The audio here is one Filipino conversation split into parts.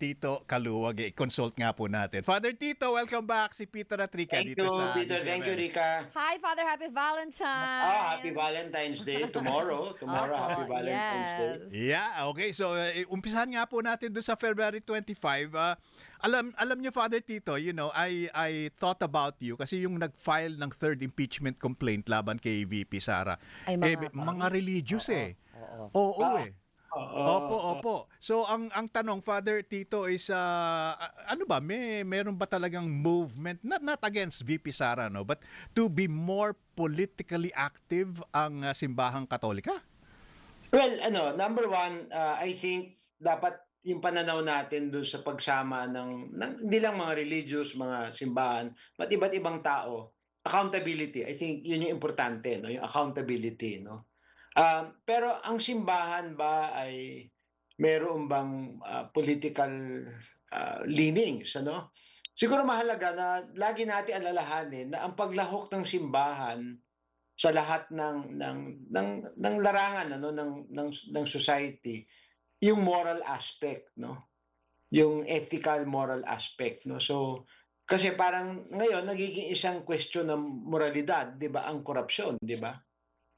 Tito Kaluwag. Consult nga po natin. Father Tito, welcome back. Si Peter Atrica Thank dito you, sa Peter. Thank you, DZMM. Rika. Hi, Father. Happy Valentine's. Happy Valentine's Day. Tomorrow, Happy Opo, Valentine's Day. yes. Yeah, okay. So, umpisahan nga po natin doon sa February 25. Alam niyo, Father Tito, I thought about you kasi yung nag-file ng third impeachment complaint laban kay VP Sara. Ay, mga religious Oo, eh. Opo. So ang tanong, Father Tito, is ano ba, meron ba talagang movement not against VP Sara, no, but to be more politically active ang simbahang Katolika? Well, number one, I think dapat yung pananaw natin doon sa pagsama ng hindi lang mga religious, mga simbahan, but iba't ibang tao, accountability. I think yun yung importante, no, yung accountability, no. Pero ang simbahan ba ay meron bang political leanings, ano? Siguro mahalaga na lagi natin alalahanin na ang paglahok ng simbahan sa lahat ng larangan ng society, yung moral aspect, no? Yung ethical moral aspect, no? So kasi parang ngayon nagiging isang question ng moralidad, 'di ba, ang korupsyon, 'di ba?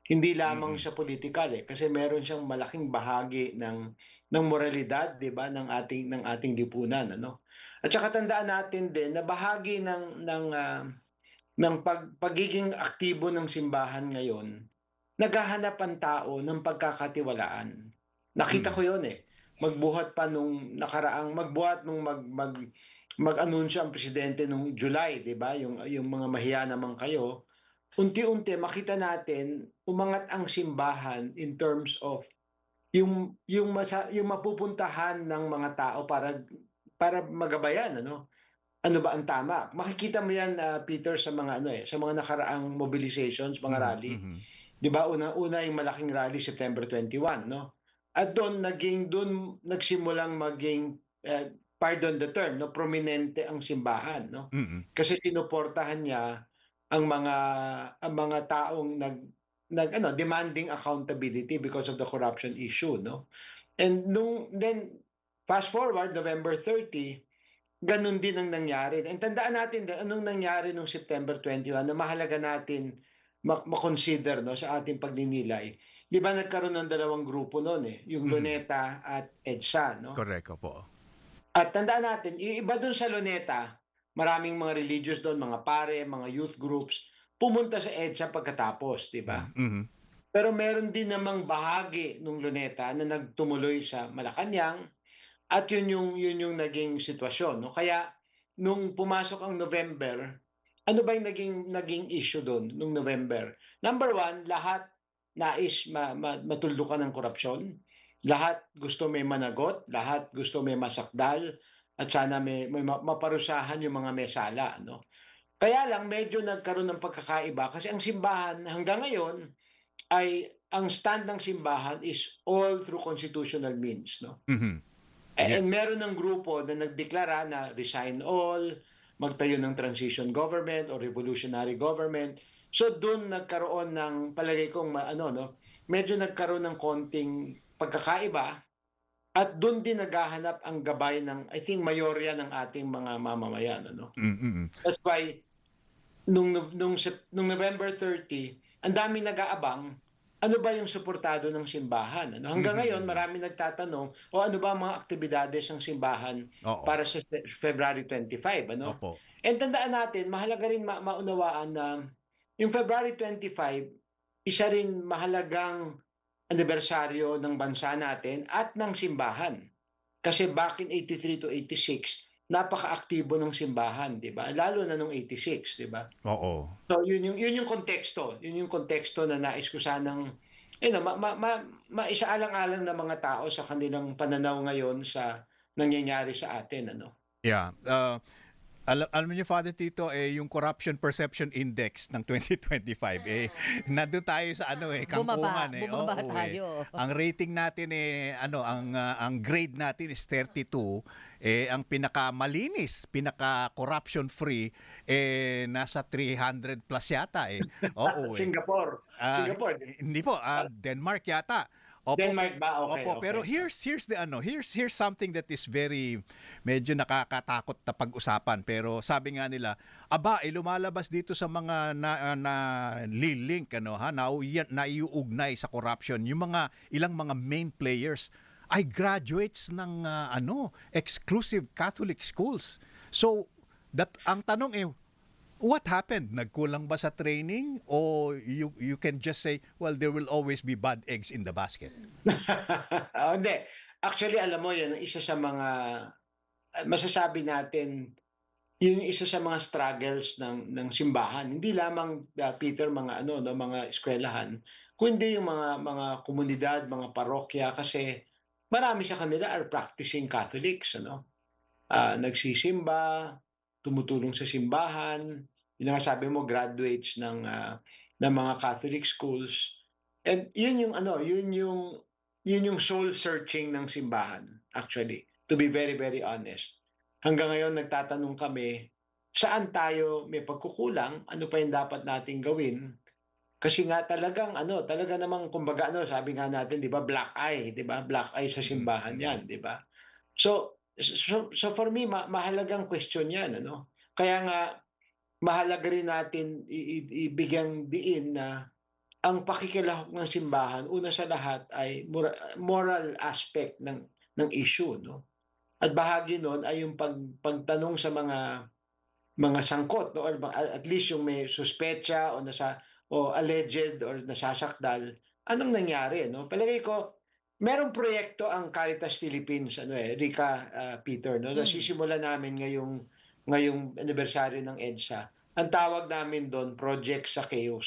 Hindi lamang sa political kasi meron siyang malaking bahagi ng moralidad, 'di ba, ng ating lipunan, ano. At saka tandaan natin din na bahagi ng pagiging aktibo ng simbahan ngayon, naghahanap ang tao ng pagkakatiwalaan. Nakita ko 'yon eh. Magbuhat nung mag-anunsyo ang presidente nung July, 'di ba? Yung mga mahiya naman kayo, unti-unti makita natin umangat ang simbahan in terms of yung mapupuntahan ng mga tao para magabayan, ano ba ang tama. Makikita mo yan, Peter, sa mga sa mga nakaraang mobilizations, mga rally. 'Di ba? Una yung malaking rally September 21, no? At doon nagsimulang maging pardon the term, no, prominente ang simbahan, no? Kasi sinuportahan niya ang mga taong demanding accountability because of the corruption issue, no. And then fast forward November 30, ganun din ang nangyari. And tandaan natin din anong nangyari nung September 21 na mahalaga natin ma-consider, no, sa ating pagninilay. Di ba nagkaroon ng dalawang grupo noon yung Luneta at EDSA, no? Correct po. At tandaan natin, yung iba doon sa Luneta, maraming mga religious doon, mga pare, mga youth groups, pumunta sa EDSA pagkatapos, di ba? Pero meron din namang bahagi ng Luneta na nagtumuloy sa Malacanang at yun yung naging sitwasyon, no? Kaya nung pumasok ang November, ano ba yung naging issue doon nung November? Number one, lahat nais matuldukan ng korupsyon. Lahat gusto may managot, lahat gusto may masakdal, at sana may maparusahan yung mga mesala, no? Kaya lang medyo nagkaroon ng pagkakaiba kasi ang simbahan hanggang ngayon ay ang stand ng simbahan is all through constitutional means, no? And meron ng grupo na nagdeklara na resign all, magtayo ng transition government or revolutionary government. So doon nagkaroon ng palagay kong medyo nagkaroon ng konting pagkakaiba. At doon din naghahanap ang gabay ng, I think, mayorya ng ating mga mamamayan, ano? That's why, nung November 30, ang daming nag-aabang, ano ba yung suportado ng simbahan? Ano? Hanggang ngayon, marami nagtatanong, ano ba ang mga aktibidades ng simbahan para sa February 25, ano? Opo. And tandaan natin, mahalaga rin maunawaan na yung February 25, isa rin mahalagang anibersaryo ng bansa natin at ng simbahan. Kasi back in 83 to 86, napaka-aktibo ng simbahan, 'di ba? Lalo na nung 86, 'di ba? Oo. So yun yung konteksto. Yun yung konteksto na nais ko sanang maisaalang-alang ng mga tao sa kanilang pananaw ngayon sa nangyayari sa atin, ano. Yeah. Alam niyo, Father Tito, yung Corruption Perception Index ng 2025, nandun tayo sa kampungan. Bumaba tayo. Ang rating natin ang grade natin is 32. Ang pinakamalinis, pinaka-corruption free, nasa 300 plus yata. Oo. Singapore. Hindi po, Denmark yata. Opo. Denmark ba? Okay, Opo, pero okay. here's something that is very medyo nakakatakot na pag-usapan, pero sabi nga nila, lumalabas dito sa mga na link na iuugnay sa corruption yung mga ilang mga main players ay graduates ng exclusive Catholic schools. So ang tanong what happened? Nagkulang ba sa training o you can just say, well, there will always be bad eggs in the basket? Hindi. Actually, alam mo, yan, isa sa mga, masasabi natin, yun yung isa sa mga struggles ng simbahan. Hindi lamang, Peter, mga eskwelahan, kundi yung mga komunidad, mga parokya, kasi marami sa kanila are practicing Catholics, nagsisimba, tumutulong sa simbahan, yung sabi mo graduates ng mga Catholic schools. And yun yung soul searching ng simbahan, actually, to be very very honest. Hanggang ngayon nagtatanong kami, saan tayo may pagkukulang, ano pa yung dapat nating gawin? Kasi nga talaga namang kumbaga sabi nga natin, 'di ba, black eye, 'di ba? Black eye sa simbahan 'yan, 'di ba? So for me mahalagang question 'yan, Kaya nga mahalaga rin natin ibigyang diin na ang pakikilahok ng simbahan una sa lahat ay moral aspect ng issue, At bahagi noon ay yung pagtanong sa mga sangkot, or at least yung may suspecha o alleged or nasasakdal, anong nangyari, Palagay ko merong proyekto ang Caritas Philippines, Rica, Peter, Nasisimula namin ngayong anibersaryo ng EDSA. Ang tawag namin doon, Project Zacchaeus.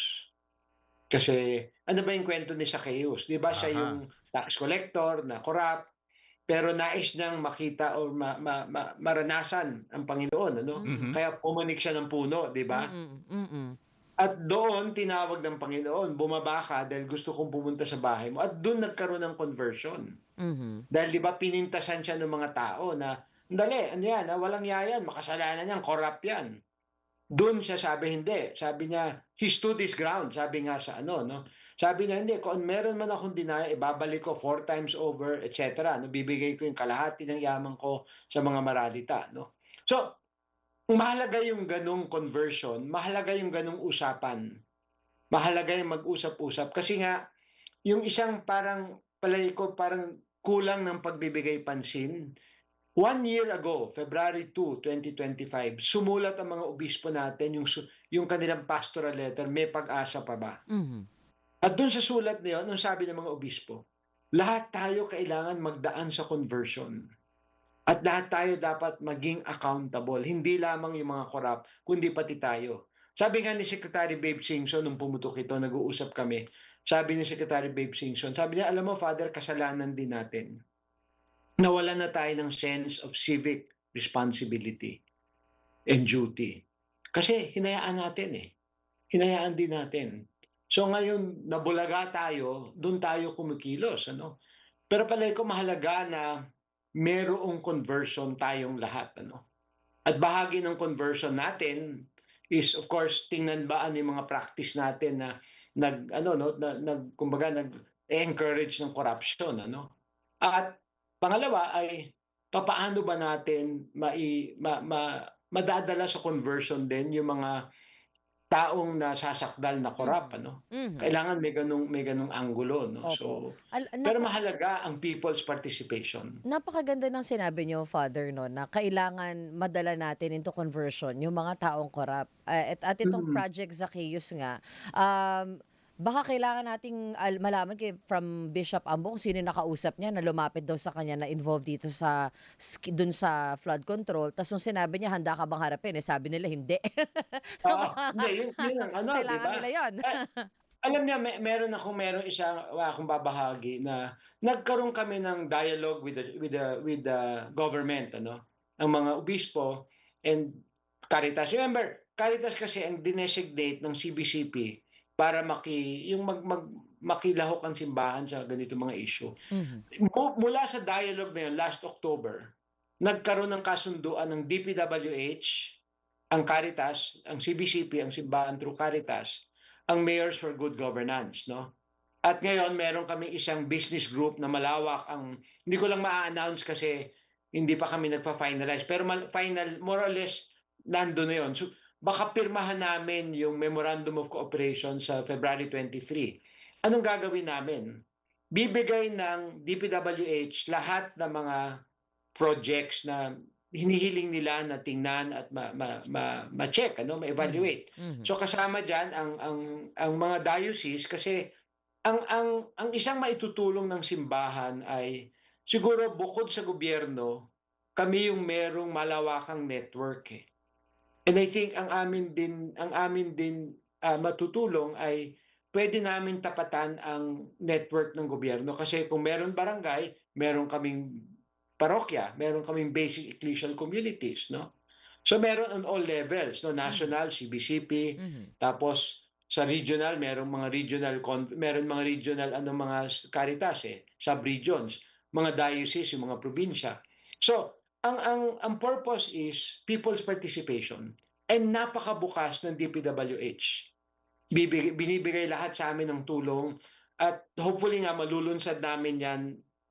Kasi ano ba yung kwento ni Zacchaeus? 'Di ba siya yung tax collector na corrupt, pero nais niyang makita o maranasan ang Panginoon, Kaya pumunik siya ng puno, 'di ba? At doon tinawag ng Panginoon, bumaba ka dahil gusto kong pumunta sa bahay mo. At doon nagkaroon ng conversion. Dahil 'di ba pinintasan siya ng mga tao na, dali, walang yayan, makasalanan yan, corrupt yan. Doon siya sabi, hindi. Sabi niya, he stood his ground. Sabi nga sa Sabi niya, hindi, kung meron man akong dinaya, ibabalik ko 4 times over, etc. Bibigay ko yung kalahati ng yaman ko sa mga maralita, So, mahalaga yung ganung conversion, mahalaga yung ganung usapan. Mahalaga yung mag-usap-usap. Kasi nga, yung isang palagay ko, parang kulang ng pagbibigay pansin. 1 year ago, February 2, 2025, sumulat ang mga obispo natin yung kanilang pastoral letter, may pag-asa pa ba? At doon sa sulat na yun, ang sabi ng mga obispo, lahat tayo kailangan magdaan sa conversion. At lahat tayo dapat maging accountable. Hindi lamang yung mga corrupt, kundi pati tayo. Sabi nga ni Secretary Babe Singson, nung pumutok ito, nag-uusap kami, sabi ni Secretary Babe Singson, sabi niya, alam mo, Father, kasalanan din natin. Nawalan na tayo ng sense of civic responsibility and duty. Kasi hinayaan natin Hinayaan din natin. So ngayon, nabulaga tayo, doon tayo kumikilos, Pero palagi ko mahalaga na merong conversion tayong lahat, At bahagi ng conversion natin is, of course, tingnan ba ano yung mga practice natin na nag-encourage ng corruption, At pangalawa ay papaano ba natin madadala sa conversion din yung mga taong nasasakdal na corrupt, Kailangan may ganung anggulo, So, pero mahalaga ang people's participation. Napakaganda ng sinabi niyo, Father, na kailangan madala natin into conversion yung mga taong corrupt. At itong Project Zacchaeus nga, baka kailangan nating malaman from Bishop Ambo kung sino nakausap niya na lumapit daw sa kanya na involved dito dun sa flood control. Tapos nung sinabi niya, handa ka bang harapin? Sabi nila, hindi. Hindi, yun ang Kailangan diba? nila yun. Alam niya, meron akong babahagi na nagkaroon kami ng dialogue with the government, ang mga obispo and Caritas. Remember, Caritas kasi ang dinesignate ng CBCP para makilahok ang simbahan sa ganito mga issue. Mula sa dialogue na yun, last October, nagkaroon ng kasunduan ng DPWH, ang Caritas, ang CBCP, ang simbahan through Caritas, ang Mayors for Good Governance, At ngayon, meron kami isang business group na malawak. Hindi ko lang ma-announce kasi hindi pa kami nagpa-finalize. Pero final, more or less, nando na yun. So, baka pirmahan namin yung Memorandum of Cooperation sa February 23. Anong gagawin namin? Bibigay ng DPWH lahat ng mga projects na hinihiling nila na tingnan at ma-check, ma-evaluate. So kasama diyan ang mga diocese kasi ang isang maitutulong ng simbahan ay siguro bukod sa gobyerno, kami yung merong malawakang network eh. And I think ang amin din matutulong ay pwede namin tapatan ang network ng gobyerno kasi kung meron barangay, meron kaming parokya, meron kaming basic ecclesial communities, no? So meron on all levels, no, national, CBCP, tapos sa regional, meron mga regional mga caritas sub-regions, mga diocese, yung mga probinsya. So, ang purpose is people's participation and napakabukas ng DPWH. Binibigay lahat sa amin ng tulong at hopefully nga malulunsad namin yan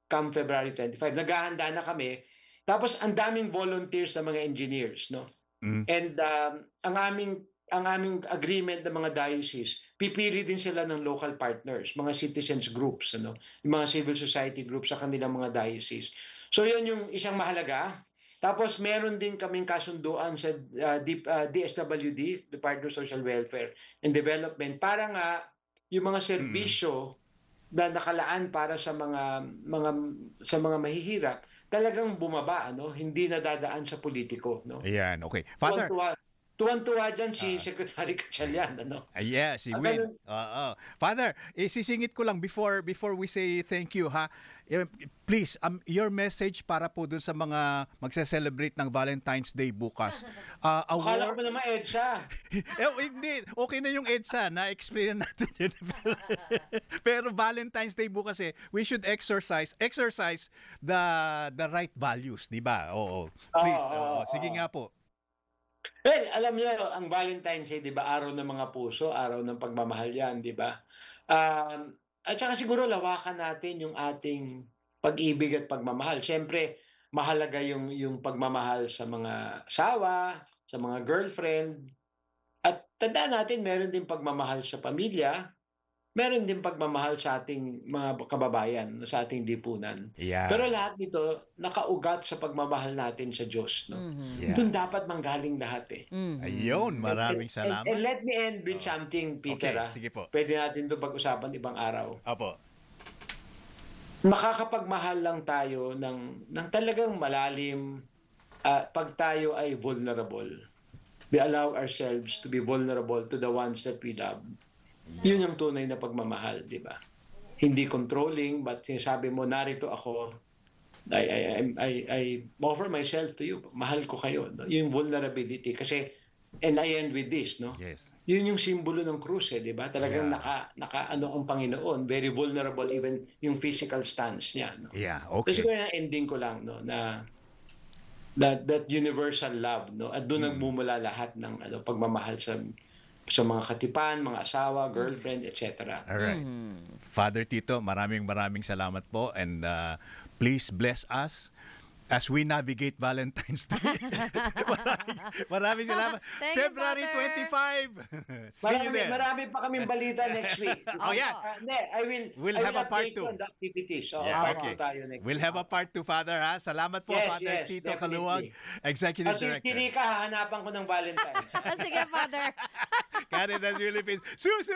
come February 25. Naghahanda na kami. Tapos ang daming volunteers na mga engineers, no? And ang aming agreement ng mga diocese, pipili din sila ng local partners, mga citizens groups, yung mga civil society groups sa kanilang mga diocese. So yun yung isang mahalaga. Tapos meron din kaming kasunduan sa DSWD, Department of Social Welfare and Development, para nga yung mga serbisyo na nakalaan para sa mga mahihirap talagang bumaba, hindi nadadaan sa politiko, no? Ayan, okay. Father, tuwan-tuwa dyan si Secretary Gatchalian, yeah, si Win. Father, sisingit ko lang before we say thank you, ha. Please, your message para po dun sa mga magse-celebrate ng Valentine's Day bukas. Akala ko naman EDSA. Hindi, okay na yung EDSA, na-explain natin yun. Pero Valentine's Day bukas we should exercise the right values, di ba? Oo. Please, sige nga po. Well, alam niyo, ang Valentine's Day, di ba, araw ng mga puso, araw ng pagmamahal yan, di ba? At saka siguro lawakan natin yung ating pag-ibig at pagmamahal. Siyempre, mahalaga yung pagmamahal sa mga asawa, sa mga girlfriend. At tandaan natin, meron din pagmamahal sa pamilya, meron din pagmamahal sa ating mga kababayan, sa ating lipunan. Yeah. Pero lahat nito, nakaugat sa pagmamahal natin sa Diyos. No? Yeah. Doon dapat manggaling lahat Ayun, maraming salamat. And let me end with something, Peter. Okay, sige po. Pwede natin ito pag-usapan ibang araw. Apo. Makakapagmahal lang tayo ng talagang malalim pag tayo ay vulnerable. We allow ourselves to be vulnerable to the ones that we love. Yun yung tunay na pagmamahal, di ba? Hindi controlling, but sinasabi mo, narito ako, I offer myself to you. Mahal ko kayo. No? Yung vulnerability. Kasi, and I end with this, no? Yes. Yun yung simbolo ng krus, di ba? Talagang naka-ano ang Panginoon. Very vulnerable, even yung physical stance niya. No? Yeah, okay. Kasi kaya ending ko lang, no? Na that universal love, no? At doon nagmumula lahat ng pagmamahal sa mga katipan, mga asawa, girlfriend, etc. Alright. Father Tito, maraming salamat po, and please bless us as we navigate Valentine's Day. maraming salamat. Thank you, February Father. 25. See you there. Marami pa kaming balita next week. Oh, yeah. We'll have a part update 2. you on the activities. So, Yeah, part okay. 2 tayo next We'll week. have a part 2, Father, ha? Salamat po, Yes, Father yes, Tito definitely. Kaluwag, Executive Si Director. Rika, hahanapan ko ng Valentine's. Sige, Father. Caritas Philippines. Susunod!